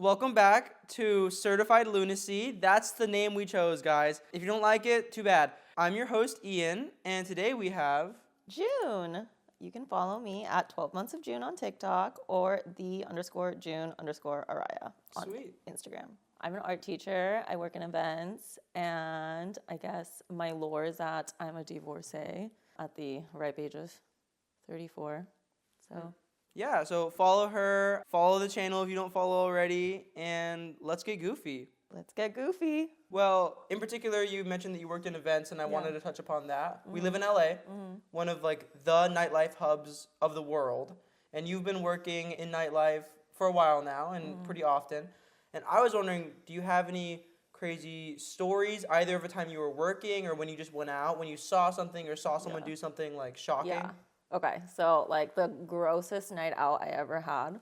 Welcome back to Certified Lunacy. That's the name we chose, guys. If you don't like it, too bad. I'm your host, Ian, and today we have... June. You can follow me at 12 months of June on TikTok or _June_Araya on Instagram. I'm an art teacher. I work in events, and I guess my lore is that I'm a divorcee at the ripe age of 34. So... yeah, so follow her, follow the channel if you don't follow already, and let's get goofy. Let's get goofy. Well, in particular, you mentioned that you worked in events, and I wanted to touch upon that. We live in LA, one of like the nightlife hubs of the world, and you've been working in nightlife for a while now and pretty often. And I was wondering, do you have any crazy stories, either of a time you were working or when you just went out, when you saw something or saw someone do something like shocking? Yeah. Okay, so like the grossest night out I ever had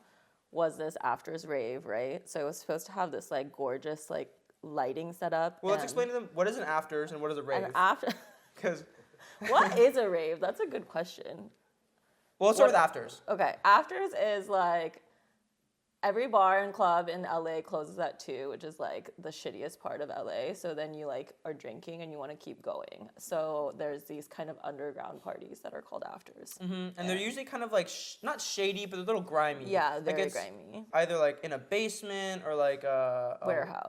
was this afters rave, right? So it was supposed to have this like gorgeous like lighting set up. Well, let's explain to them what is an afters and what is a rave. An after. Because what is a rave? That's a good question. Well, let's start with afters. Okay, afters is like every bar and club in LA closes at 2, which is like the shittiest part of LA. So then you like are drinking and you want to keep going. So there's these kind of underground parties that are called afters. Mm-hmm. And they're usually kind of like, not shady, but they're a little grimy. Yeah, very like grimy. Either like in a basement or like a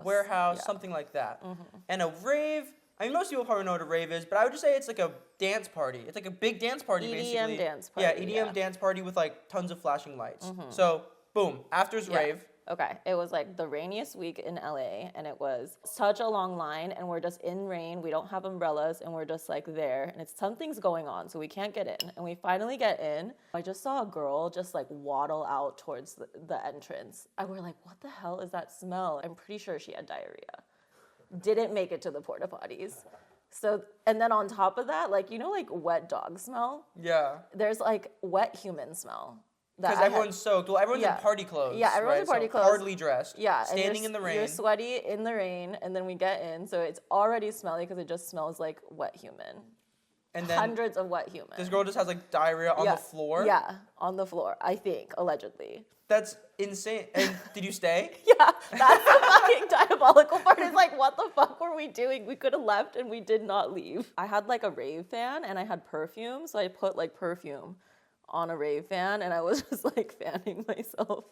warehouse, something like that. Mm-hmm. And a rave, I mean, most people probably know what a rave is, but I would just say it's like a dance party. It's like a big dance party, basically. EDM dance party. Yeah, EDM dance party with like tons of flashing lights. Mm-hmm. So, boom, afters rave. Okay, it was like the rainiest week in LA, and it was such a long line, and we're just in rain. We don't have umbrellas, and we're just like there, and something's going on, so we can't get in. And we finally get in. I just saw a girl just like waddle out towards the entrance. And we're like, what the hell is that smell? I'm pretty sure she had diarrhea. Didn't make it to the porta potties. So, and then on top of that, like, you know, like wet dog smell? Yeah. There's like wet human smell. Because everyone's soaked. Well, everyone's in party clothes. Yeah, everyone's in party clothes. Hardly dressed. Yeah. Standing in the rain. You're sweaty in the rain, and then we get in, so it's already smelly because it just smells like wet human. And then hundreds of wet humans. This girl just has like diarrhea on the floor? Yeah, on the floor, I think, allegedly. That's insane. And did you stay? Yeah, that's the fucking diabolical part. It's like, what the fuck were we doing? We could have left and we did not leave. I had like a rave fan and I had perfume, so I put like perfume on a rave fan, and I was just like fanning myself,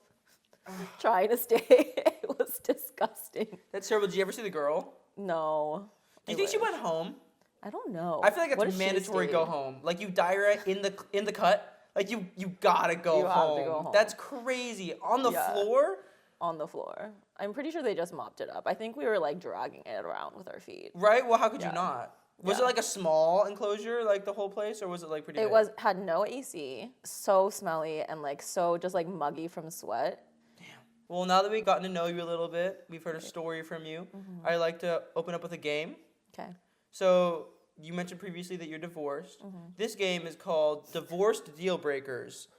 trying to stay. It was disgusting. That's terrible. Did you ever see the girl? No. Do you think she went home? I don't know. I feel like it's mandatory go home. Like you diarrhea in the cut. Like you gotta go home. Have to go home. That's crazy. On the floor? On the floor. I'm pretty sure they just mopped it up. I think we were like dragging it around with our feet. Right? Well, how could you not? Was it like a small enclosure, like the whole place, or was it like pretty big? It had no AC, so smelly and like so just like muggy from sweat. Damn. Well, now that we've gotten to know you a little bit, we've heard a story from you. Mm-hmm. I'd like to open up with a game. Okay. So you mentioned previously that you're divorced. Mm-hmm. This game is called Divorced Deal Breakers.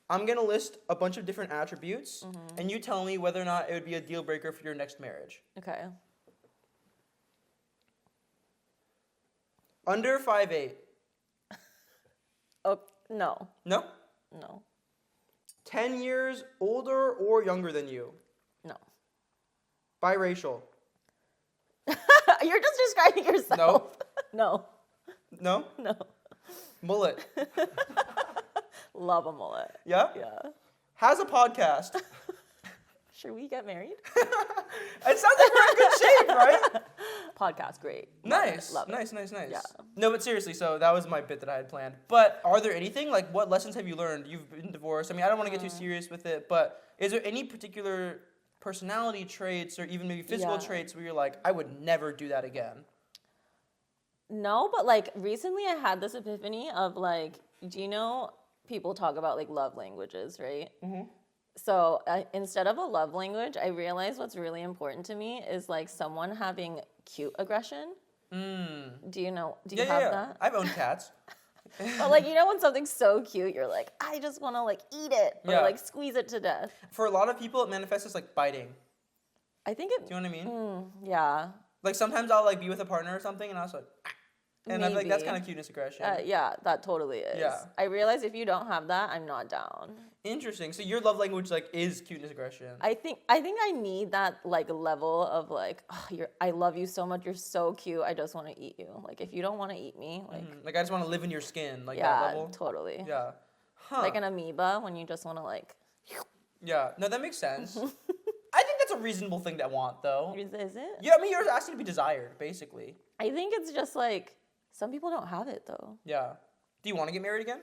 I'm going to list a bunch of different attributes, and you tell me whether or not it would be a deal breaker for your next marriage. Okay. Under 5'8". Oh, no. No? No. 10 years older or younger than you? No. Biracial? You're just describing yourself. No. No. No? No. Mullet? Love a mullet. Yeah? Yeah. Has a podcast? Should we get married? It sounds like we're in good shape, right? Podcast, great. Nice. Love it. Nice. Yeah. No, but seriously, so that was my bit that I had planned. But are there anything, like what lessons have you learned? You've been divorced. I mean, I don't want to get too serious with it, but is there any particular personality traits or even maybe physical traits where you're like, I would never do that again? No, but like recently I had this epiphany of like, do you know people talk about like love languages, right? Mm-hmm. So instead of a love language, I realized what's really important to me is like someone having cute aggression. Do you have that? I've owned cats. But like, you know when something's so cute, you're like, I just want to like eat it or like squeeze it to death. For a lot of people, it manifests as like biting. I think it... Do you know what I mean? Yeah. Like sometimes I'll like be with a partner or something and I was like... And I feel like that's Maybe. kind of cuteness aggression. Yeah, that totally is. Yeah. I realize if you don't have that, I'm not down. Interesting. So your love language like is cuteness aggression. I think I need that like level of like, oh, I love you so much. You're so cute. I just want to eat you. Like if you don't want to eat me, like Like I just want to live in your skin, like that yeah, level. totally. Yeah. Huh. Like an amoeba when you just want to like. Yeah. No, that makes sense. I think that's a reasonable thing to want, though. Is it? Yeah, I mean, you're asking to be desired, basically. I think it's just like some people don't have it though. Yeah. Do you want to get married again?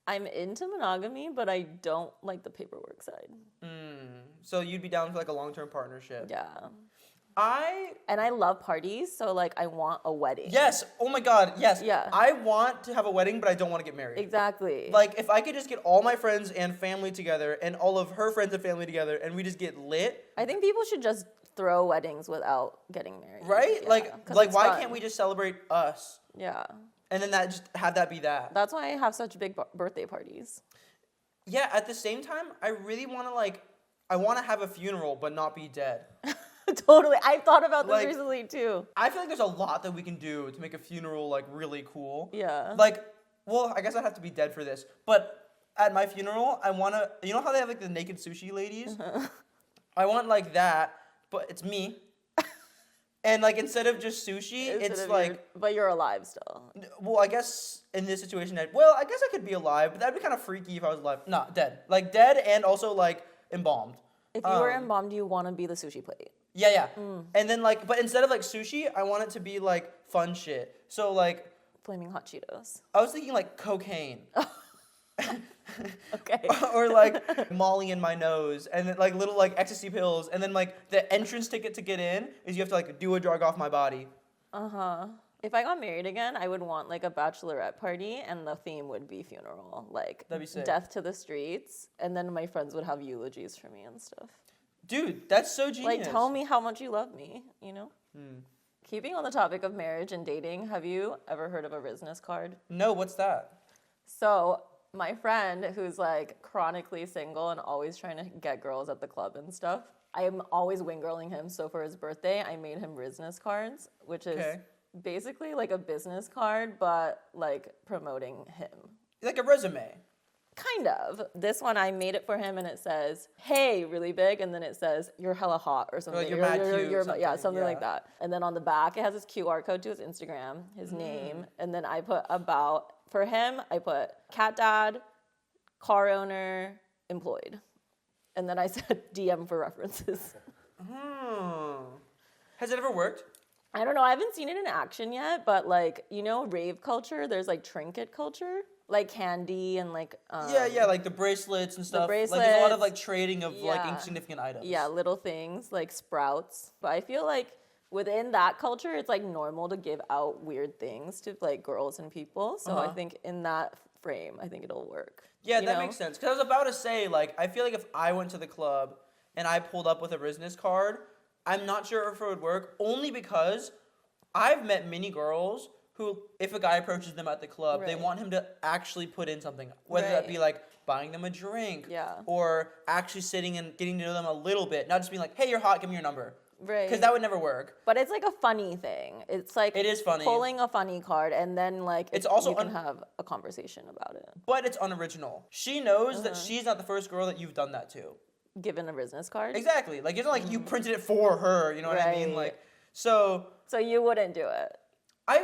I'm into monogamy, but I don't like the paperwork side. So you'd be down for like a long-term partnership. Yeah. I And I love parties, so like I want a wedding. Yes. Oh my God. Yes. Yeah. I want to have a wedding, but I don't want to get married. Exactly. Like if I could just get all my friends and family together, and all of her friends and family together, and we just get lit. I think people should just throw weddings without getting married. Right? Yeah, like 'cause why it's fun. can't we just celebrate us? Yeah. And then that just have that be that. That's why I have such big birthday parties. Yeah, at the same time, I really want to I want to have a funeral but not be dead. Totally. I've thought about this Like- recently too. I feel like there's a lot that we can do to make a funeral like really cool. Yeah. Like, well, I guess I'd have to be dead for this. But at my funeral, I want to, you know how they have like the naked sushi ladies? I want like that, but it's me. And like instead of just sushi, Instead it's of like, but you're alive still. well, I guess in this situation, I guess I could be alive, but that'd be kind of freaky if I was alive. Nah, dead. Like dead and also like embalmed. If you were embalmed, you want to be the sushi plate. Yeah. And then like, but instead of like sushi, I want it to be like fun shit. So like, Flaming hot Cheetos. I was thinking like cocaine. Okay. Or like Molly in my nose, and then like little like ecstasy pills, and then like the entrance ticket to get in is you have to like do a drug off my body. If I got married again, I would want like a bachelorette party, and the theme would be funeral, like That'd be sick. death to the streets, and then my friends would have eulogies for me and stuff. Dude, that's so genius. Like, tell me how much you love me, you know? Keeping on the topic of marriage and dating, have you ever heard of a business card? No, what's that? So, my friend who's like chronically single and always trying to get girls at the club and stuff, I'm always wingirling him. So, for his birthday, I made him business cards, which is basically like a business card, but like promoting him. Like a resume. Kind of. This one, I made it for him, and it says, "Hey," really big, and then it says, "You're hella hot," or something. like, "You're mad cute," yeah, something yeah. like that. And then on the back, it has his QR code to his Instagram, his name, and then I put about, for him, I put cat dad, car owner, employed. And then I said DM for references. Has it ever worked? I don't know. I haven't seen it in action yet, but like, you know, rave culture, there's like trinket culture. Like candy and like Yeah, like the bracelets and stuff. bracelets. Like there's a lot of like trading of like Yeah. insignificant items. Yeah, little things like sprouts. But I feel like within that culture, it's like normal to give out weird things to like girls and people. So I think in that frame, I think it'll work. Yeah, You that know? makes sense. Because I was about to say, like, I feel like if I went to the club and I pulled up with a business card, I'm not sure if it would work, only because I've met many girls who, if a guy approaches them at the club, they Right. want him to actually put in something. Whether that be, like, buying them a drink. Yeah. Or actually sitting and getting to know them a little bit. Not just being like, hey, you're hot, give me your number. Right. Because that would never work. But it's like a funny thing. It's like It is funny. pulling a funny card, and then like It's also you can have a conversation about it. But it's unoriginal. She knows that she's not the first girl that you've done that to. Given a business card. Exactly. Like, it's not like you printed it for her. You know what I mean? Right. Like, so So you wouldn't do it. I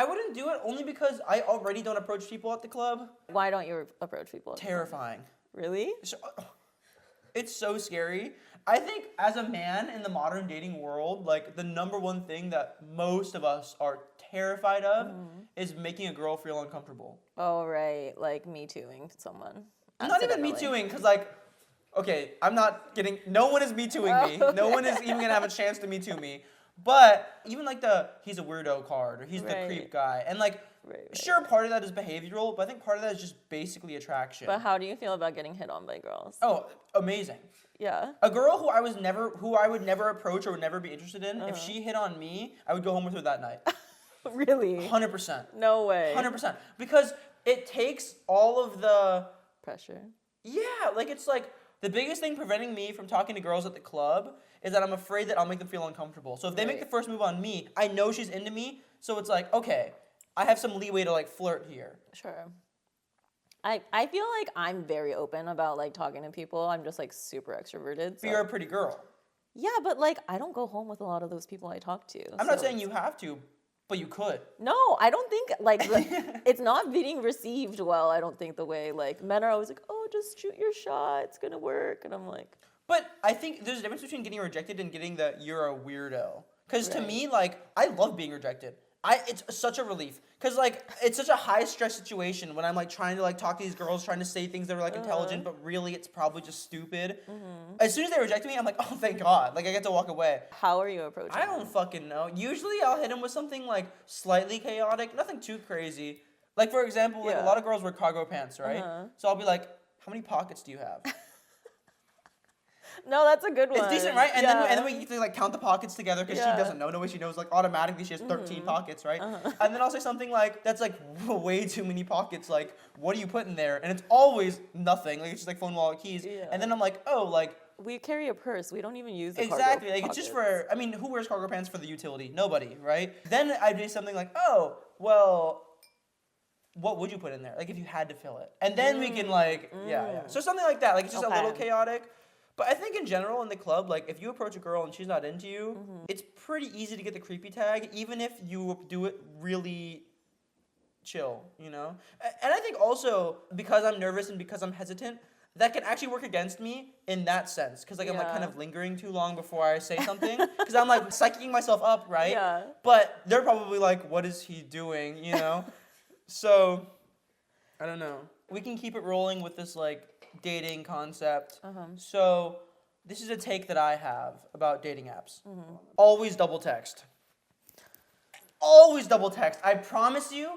wouldn't do it only because I already don't approach people at the club. Why don't you approach people? Terrifying. Really? It's so scary. I think as a man in the modern dating world, like the number one thing that most of us are terrified of is making a girl feel uncomfortable. Oh, right. Like me tooing someone. Not even me accidentally. tooing, because like, okay, I'm not getting, no one is me tooing me. No one is even gonna have a chance to me too me. But even like he's a weirdo card, or he's the Right. creep guy. And like, Right. sure, part of that is behavioral, but I think part of that is just basically attraction. But how do you feel about getting hit on by girls? Oh, amazing. Yeah. A girl who I would never approach or would never be interested in, if she hit on me, I would go home with her that night. Really? 100%. No way. 100%. Because it takes all of the, Pressure. yeah, like it's like, The biggest thing preventing me from talking to girls at the club is that I'm afraid that I'll make them feel uncomfortable. So if they make the first move on me, I know she's into me. So it's like, okay, I have some leeway to like flirt here. Sure. I feel like I'm very open about like talking to people. I'm just like super extroverted. But you're a pretty girl. Yeah, but like I don't go home with a lot of those people I talk to. I'm not saying you have to, but you could. No, I don't think like it's not being received well. I don't think the way like men are always like, oh, just shoot your shot, it's gonna work, and I'm like. But I think there's a difference between getting rejected and getting the you're a weirdo. Because to me, like I love being rejected. It's such a relief. Because, like, it's such a high-stress situation when I'm, like, trying to, like, talk to these girls, trying to say things that are, like, intelligent, but really it's probably just stupid. As soon as they reject me, I'm like, oh, thank God. Like, I get to walk away. How are you approaching I don't fucking know. Usually I'll hit them with something, like, slightly chaotic. Nothing too crazy. Like, for example, like, a lot of girls wear cargo pants, right? So I'll be like, how many pockets do you have? No, that's a good one. It's decent, right? And then we get to like count the pockets together because she doesn't know. No way she knows. Like automatically she has 13 pockets, right? And then I'll say something like, "That's like way too many pockets. Like, what do you put in there?" And it's always nothing. Like it's just like phone, wallet, keys. Yeah. And then I'm like, "Oh, like." We carry a purse. We don't even use the exactly. Cargo Like pockets. it's just for. I mean, who wears cargo pants for the utility? Nobody, right? Then I'd do something like, "Oh, well." What would you put in there? Like if you had to fill it, and then we can like, yeah. So something like that. Like it's just a little chaotic. But I think in general in the club, like if you approach a girl and she's not into you, it's pretty easy to get the creepy tag, even if you do it really chill, you know? And I think also because I'm nervous and because I'm hesitant, that can actually work against me in that sense. Because like I'm like kind of lingering too long before I say something. Because I'm like psyching myself up, right? Yeah. But they're probably like, what is he doing, you know? So, I don't know. We can keep it rolling with this like dating concept. So this is a take that I have about dating apps. Always double text. Always double text. I promise you.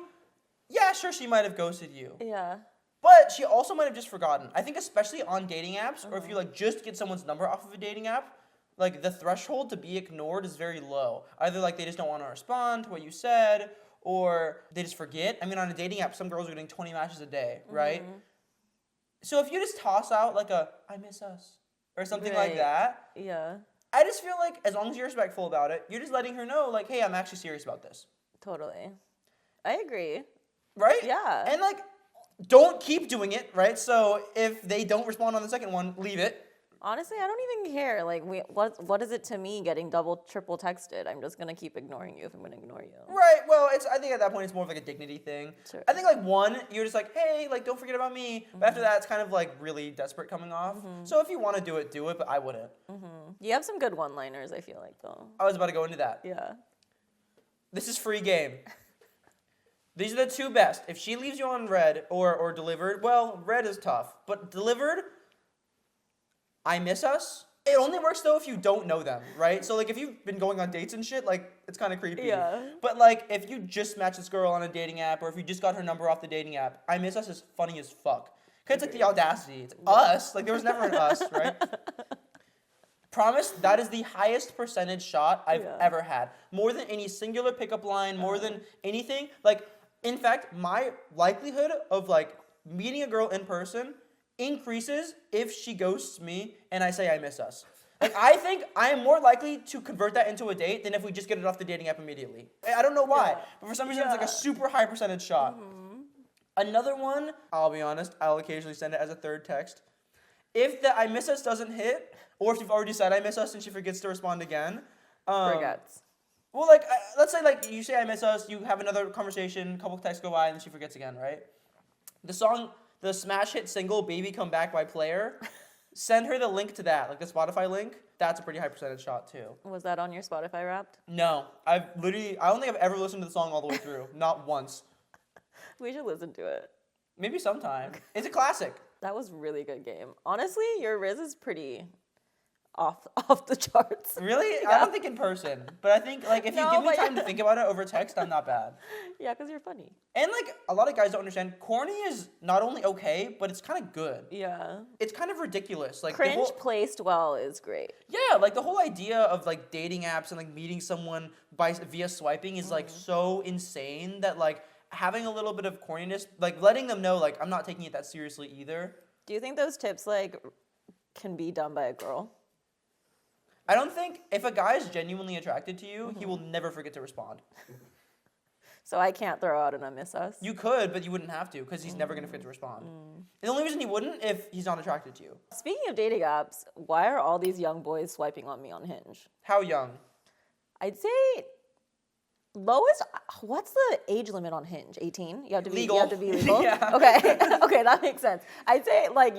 Yeah, sure, she might have ghosted you. Yeah. But she also might have just forgotten. I think especially on dating apps, or if you like just get someone's number off of a dating app, like the threshold to be ignored is very low. Either like they just don't want to respond to what you said, or they just forget. I mean, on a dating app, some girls are getting 20 matches a day, right? So if you just toss out like a, I miss us, or something like that, I just feel like as long as you're respectful about it, you're just letting her know like, hey, I'm actually serious about this. Totally. I agree. Right? Yeah. And like, don't keep doing it, right? So if they don't respond on the second one, leave it. Honestly, I don't even care. Like, what is it to me getting double, triple texted? I'm just gonna keep ignoring you if I'm gonna ignore you. Right. Well, I think at that point it's more of like a dignity thing. Sure. I think like one, you're just like, hey, like don't forget about me. But after that, it's kind of like really desperate coming off. So if you want to do it, but I wouldn't. You have some good one-liners, I feel like, though. I was about to go into that. Yeah. This is free game. These are the two best. If she leaves you on red or delivered, well, red is tough, but delivered. I miss us. It only works though if you don't know them, right? So like if you've been going on dates and shit, like it's kind of creepy. Yeah. But like if you just match this girl on a dating app, or if you just got her number off the dating app, I miss us is funny as fuck. Cause it's like the audacity. It's us. Like there was never an us, right? Promise that is the highest percentage shot I've ever had. More than any singular pickup line, more than anything. Like in fact, my likelihood of like meeting a girl in person increases if she ghosts me and I say I miss us. Like I think I am more likely to convert that into a date than if we just get it off the dating app immediately. I don't know why, but for some reason it's like a super high percentage shot. Another one, I'll be honest, I'll occasionally send it as a third text. If the I miss us doesn't hit, or if you've already said I miss us and she forgets to respond again. Forgets. Well, like, let's say like you say I miss us, you have another conversation, a couple texts go by, and then she forgets again, right? The smash hit single "Baby Come Back" by Player, send her the link to that, like the Spotify link. That's a pretty high percentage shot too. Was that on your Spotify Wrapped? No, I don't think I've ever listened to the song all the way through. Not once. We should listen to it. Maybe sometime. It's a classic. That was really good game. Honestly, your Riz is pretty off the charts. Really? Yeah. I don't think in person, but I think like if you give me time to think about it over text, I'm not bad. Yeah, because you're funny. And like a lot of guys don't understand, corny is not only okay, but it's kind of good. Yeah. It's kind of ridiculous. Like cringe placed well is great. Yeah, like the whole idea of like dating apps and like meeting someone via swiping is like so insane that like having a little bit of corniness, like letting them know like I'm not taking it that seriously either. Do you think those tips like can be done by a girl. I don't think if a guy is genuinely attracted to you, he will never forget to respond. So I can't throw out an I miss us. You could, but you wouldn't have to because he's never going to forget to respond. The only reason he wouldn't if he's not attracted to you. Speaking of dating apps, why are all these young boys swiping on me on Hinge? How young? I'd say lowest. What's the age limit on Hinge? 18. You have to be Legal. You have to be legal. Yeah. Okay. Okay, that makes sense. I'd say like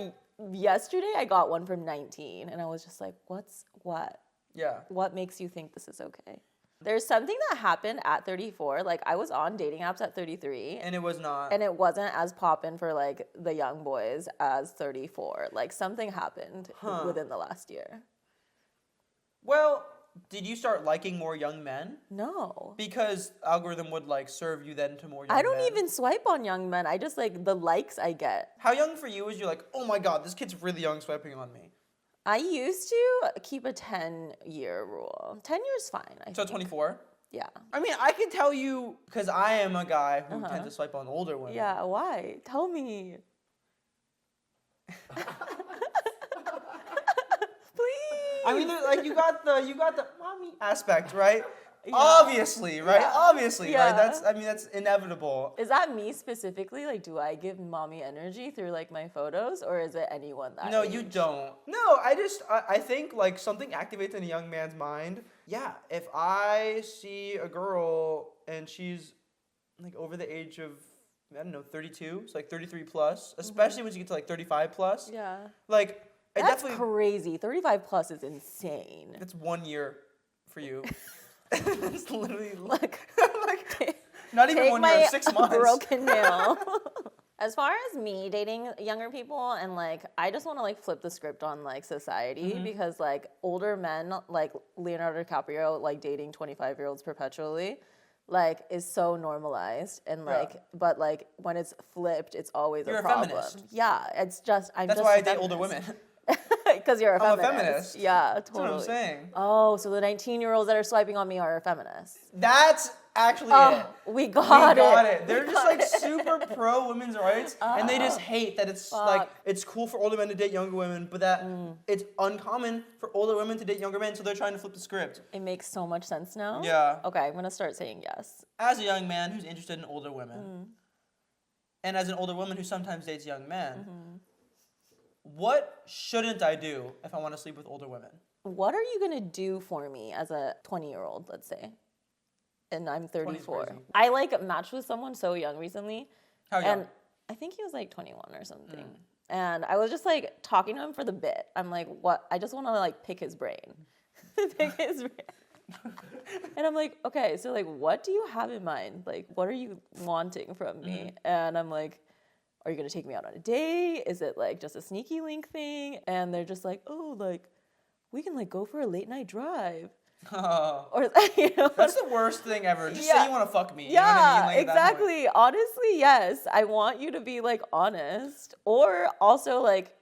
yesterday I got one from 19, and I was just like, what? Yeah. What makes you think this is okay? There's something that happened at 34. Like, I was on dating apps at 33. And it was not. And it wasn't as poppin' for, like, the young boys as 34. Like, something happened within the last year. Well, did you start liking more young men? No. Because algorithm would, like, serve you then to more young men. I don't even swipe on young men. I just, like, the likes I get. How young for you is you're like, oh my god, this kid's really young swiping on me? I used to keep a 10-year rule. 10 years fine, I So think. 24? Yeah. I mean, I can tell you, because I am a guy who tends to swipe on older women. Yeah, why? Tell me. Please. I mean, like, you got the mommy aspect, right? Yeah. Obviously, right? Yeah. Obviously, Yeah. right? That's inevitable. Is that me specifically? Like, do I give mommy energy through, like, my photos? Or is it anyone that No, age? you don't. No, I think, like, something activates in a young man's mind. Yeah, if I see a girl and she's, like, over the age of, I don't know, 32, so, like, 33 plus, especially once you get to, like, 35 plus. Yeah. Like, I That's definitely... crazy. 35 plus is insane. That's 1 year for you. It's literally... Look. Not even 1 year, 6 months. Broken nail. As far as me dating younger people, and like, I just want to like flip the script on like society because like older men, like Leonardo DiCaprio, like dating 25-year-olds perpetually, like is so normalized and like, but like when it's flipped, it's always You're a a problem. feminist. Yeah, it's just That's why I date older women. Because you're a I'm feminist. a feminist. Yeah, That's totally. what I'm saying. Oh, so the 19-year-olds that are swiping on me are feminists. That's actually it. We got it. They're just like super pro women's rights, and they just hate that it's like it's cool for older men to date younger women, but that it's uncommon for older women to date younger men, so they're trying to flip the script. It makes so much sense now. Yeah. Okay, I'm gonna start saying yes. As a young man who's interested in older women, and as an older woman who sometimes dates young men, what shouldn't I do if I want to sleep with older women? What are you gonna do for me as a 20-year-old, let's say? And I'm 34. crazy. I like matched with someone so young recently. How young? And I think he was like 21 or something. And I was just like talking to him for the bit. I'm like, what? I just want to like pick his brain. Pick his brain. And I'm like, okay, so like, what do you have in mind? Like, what are you wanting from me? And I'm like, are you going to take me out on a date? Is it like just a sneaky link thing? And they're just like, oh, like, we can like go for a late night drive. Oh, Or, you know, that's the worst thing ever. Just say Yeah. you want to fuck me. You yeah, know what I mean? Like, at that point. exactly. Honestly, yes. I want you to be like honest. Or also like,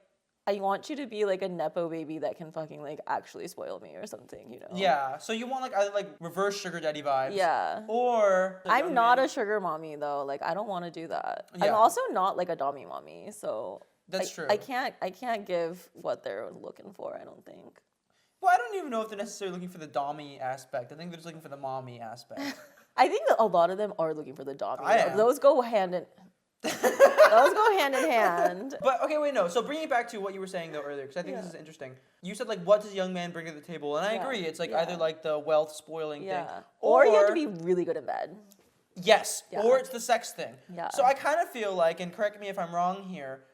I want you to be like a Nepo baby that can fucking like actually spoil me or something, you know? Yeah, so you want like either like reverse sugar daddy vibes. Yeah. Or I'm not a sugar mommy though. Like I don't want to do that. Yeah. I'm also not like a dommy mommy, so That's true. I can't give what they're looking for, I don't think. Well, I don't even know if they're necessarily looking for the dommy aspect. I think they're just looking for the mommy aspect. I think that a lot of them are looking for the dommy. I though. am. Those go hand in those go hand in hand. But okay, wait, no. So bringing it back to what you were saying though earlier, because I think this is interesting. You said like, what does a young man bring to the table? And I Yeah. agree. It's like Yeah. either like the wealth spoiling Yeah. thing, Or you have to be really good in bed. yes, Yeah. or it's the sex thing. Yeah. So I kind of feel like, and correct me if I'm wrong here,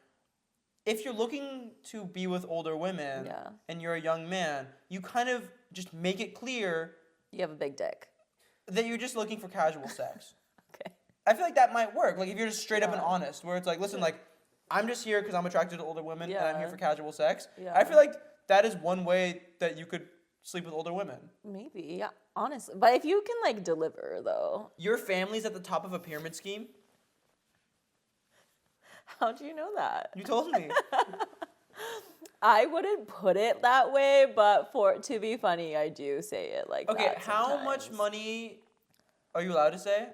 if you're looking to be with older women Yeah. and you're a young man, you kind of just make it clear You have a big dick. that you're just looking for casual sex. Okay. I feel like that might work. Like if you're just straight up and honest, where it's like, listen, like I'm just here because I'm attracted to older women and I'm here Yeah. for casual sex. Yeah. I feel like that is one way that you could sleep with older women. Maybe, yeah, honestly. But if you can like deliver though, Your family's at the top of a pyramid scheme. how do you know that? You told me. I wouldn't put it that way, but to be funny, I do say it like Okay, that. how much sometimes. money are you allowed to say?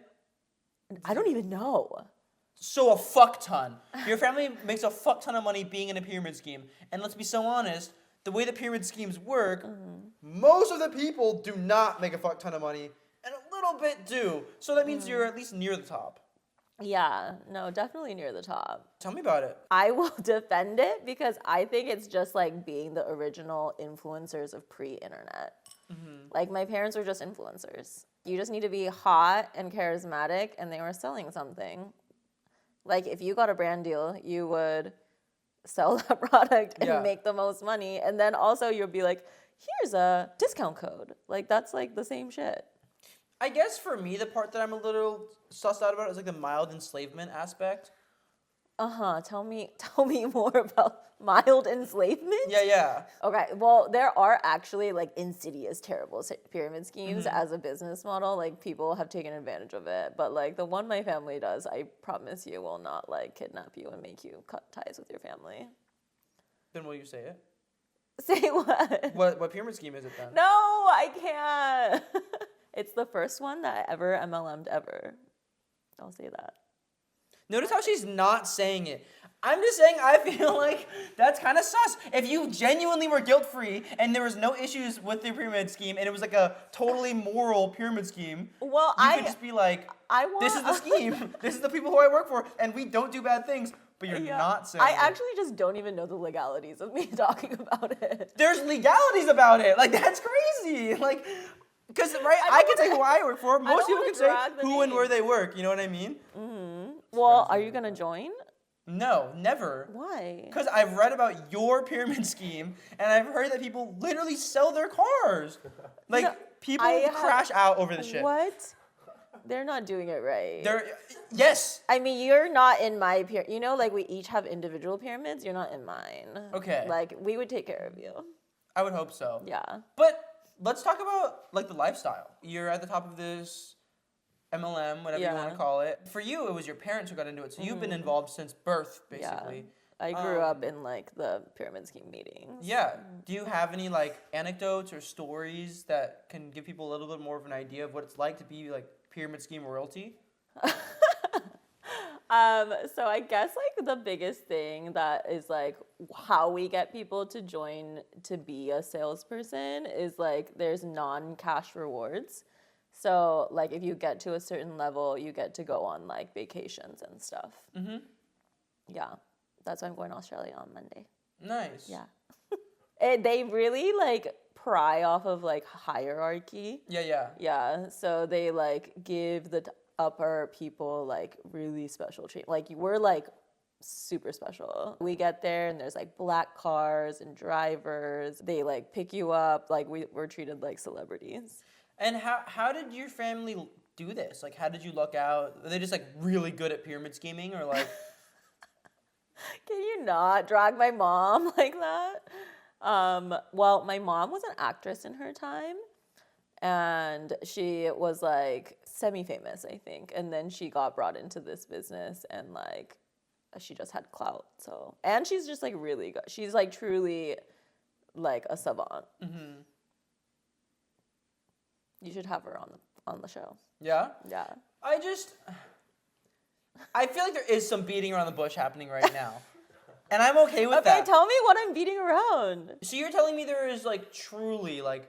I don't even know. So a fuck ton. Your family makes a fuck ton of money being in a pyramid scheme. And let's be so honest, the way that pyramid schemes work, most of the people do not make a fuck ton of money, and a little bit do. So that means you're at least near the top. Yeah, no, definitely near the top. Tell me about it. I will defend it because I think it's just like being the original influencers of pre-internet. Like my parents were just influencers. You just need to be hot and charismatic, and they were selling something. Like if you got a brand deal, you would sell that product and make the most money, and then also you'll be like, here's a discount code. Like that's like the same shit. I guess for me, the part that I'm a little sussed out about is like the mild enslavement aspect. Tell me more about mild enslavement. Yeah. Okay, well, there are actually like insidious, terrible pyramid schemes as a business model. Like people have taken advantage of it, but like the one my family does, I promise you, will not like kidnap you and make you cut ties with your family. Then will you say it? Say what? What pyramid scheme is it then? No, I can't. It's the first one that I ever MLM'd ever. I'll say that. Notice how she's not saying it. I'm just saying I feel like that's kind of sus. If you genuinely were guilt-free and there was no issues with the pyramid scheme and it was like a totally moral pyramid scheme, well, you could just be like, this is the scheme. This is the people who I work for, and we don't do bad things. But you're not saying I actually just don't even know the legalities of me talking about it. There's legalities about it. Like, that's crazy. Like, because, right, I can say who I work for. Most people can say who and where they work. You know what I mean? Well, are you going to join? No, never. Why? Because I've read about your pyramid scheme, and I've heard that people literally sell their cars. Like, people crash out over the shit. What? They're not doing it right. Yes. I mean, you're not in my pyramid. You know, like, we each have individual pyramids. You're not in mine. Okay. Like, we would take care of you. I would hope so. Yeah. But let's talk about, like, the lifestyle. You're at the top of this MLM, whatever you want to call it. For you, it was your parents who got into it, so you've been involved since birth, basically. Yeah. I grew up in, like, the pyramid scheme meetings. Yeah. Do you have any, like, anecdotes or stories that can give people a little bit more of an idea of what it's like to be, like, pyramid scheme royalty? So I guess, like, the biggest thing that is, like, how we get people to join to be a salesperson is, like, there's non-cash rewards. So, like, if you get to a certain level, you get to go on, like, vacations and stuff. Yeah. That's why I'm going to Australia on Monday. Nice. Yeah. They really, like, pry off of, like, hierarchy. Yeah. Yeah. So they, like, give the upper people, like, really special treatment. Like, we're, like, super special. We get there and there's, like, black cars and drivers. They, like, pick you up. Like, we're treated like celebrities. And how did your family do this? Like, how did you luck out? Are they just, like, really good at pyramid scheming, or, like... Can you not drag my mom like that? Well, my mom was an actress in her time, and she was, like, semi-famous, I think. And then she got brought into this business, and, like, she just had clout. So, and she's just, like, really good. She's, like, truly, like, a savant. You should have her on the show. Yeah? Yeah. I feel like there is some beating around the bush happening right now. And I'm okay with that. Okay, tell me what I'm beating around. So you're telling me there is, like, truly, like,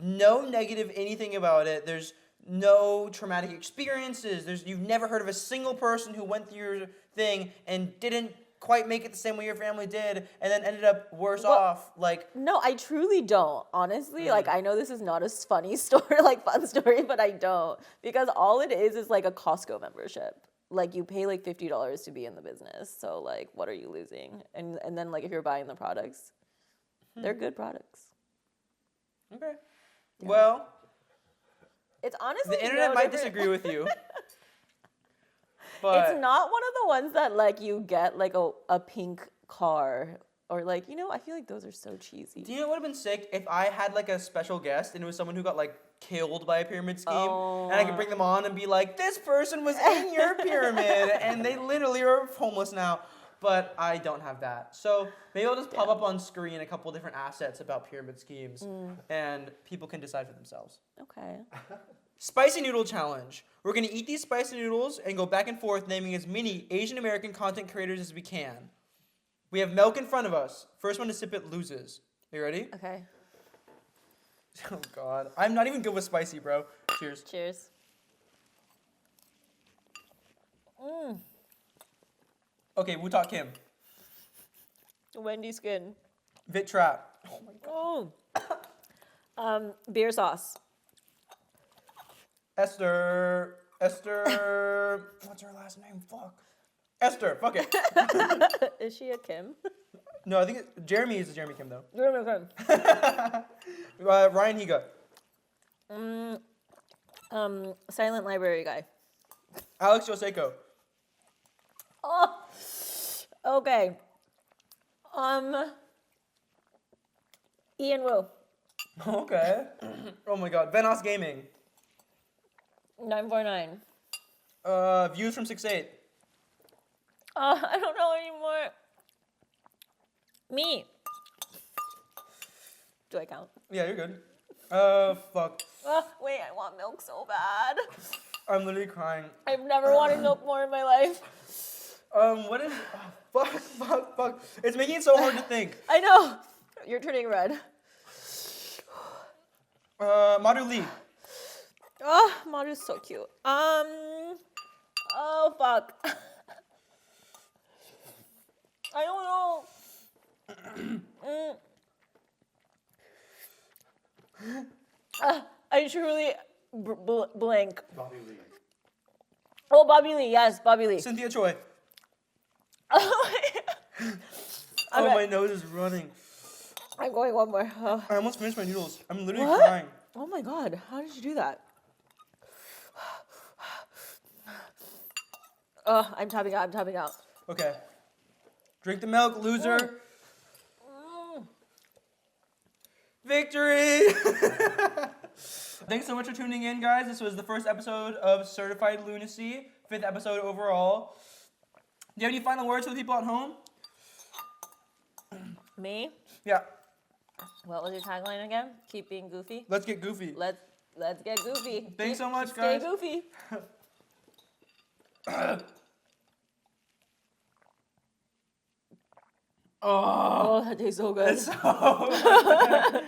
no negative anything about it. There's no traumatic experiences. You've never heard of a single person who went through your thing and didn't quite make it the same way your family did and then ended up worse off. Like, no, I truly don't. Honestly, like, I know this is not a funny story, like, fun story, but I don't. Because all it is like a Costco membership. Like, you pay, like, $50 to be in the business. So, like, what are you losing? And then, like, if you're buying the products, they're good products. Okay. Yeah. Well, it's honestly the internet might disagree with you. But it's not one of the ones that, like, you get, like, a pink car. Or, like, you know, I feel like those are so cheesy. Do you know what would have been sick if I had, like, a special guest and it was someone who got, like, killed by a pyramid scheme, and I could bring them on and be like, this person was in your pyramid, and they literally are homeless now. But I don't have that. So maybe I'll just pop up on screen a couple different assets about pyramid schemes, and people can decide for themselves. Okay. Spicy noodle challenge. We're going to eat these spicy noodles and go back and forth naming as many Asian American content creators as we can. We have milk in front of us. First one to sip it loses. You ready? Okay. Oh God, I'm not even good with spicy, bro. Cheers. Cheers. Mmm. Okay, Woo-Tak Kim. Wendy skin. Vit Trap. Oh my God. Oh. Beer sauce. Esther. What's her last name? Fuck. Esther. Fuck it. Is she a Kim? No, I think Jeremy is Jeremy Kim though. Jeremy Kim. Ryan Higa. Silent library guy. Alex Yoseko. Oh. Okay. Ian Wu. Okay. Oh my God. Venos Gaming. 949. Views from 6'8". I don't know anymore. Me. Do I count? Yeah, you're good. Fuck. Wait, I want milk so bad. I'm literally crying. I've never wanted milk more in my life. What is... Oh, fuck. It's making it so hard to think. I know. You're turning red. Madhu Lee. Oh, Maru's so cute. Oh, fuck. I don't know. I truly blank. Bobby Lee. Oh, Bobby Lee. Yes, Bobby Lee. Cynthia Choi. Oh, My nose is running. I'm going one more. Oh. I almost finished my noodles. I'm literally What? crying. Oh my God. How did you do that? Oh, I'm tapping out. Okay. Drink the milk, loser. Victory! Thanks so much for tuning in, guys. This was the first episode of Certified Lunacy, 5th episode overall. Do you have any final words for the people at home? Me? Yeah. What was your tagline again? Keep being goofy. Let's get goofy. Let's get goofy. Thanks so much, Stay guys. goofy. Oh, that tastes so good. It's so good.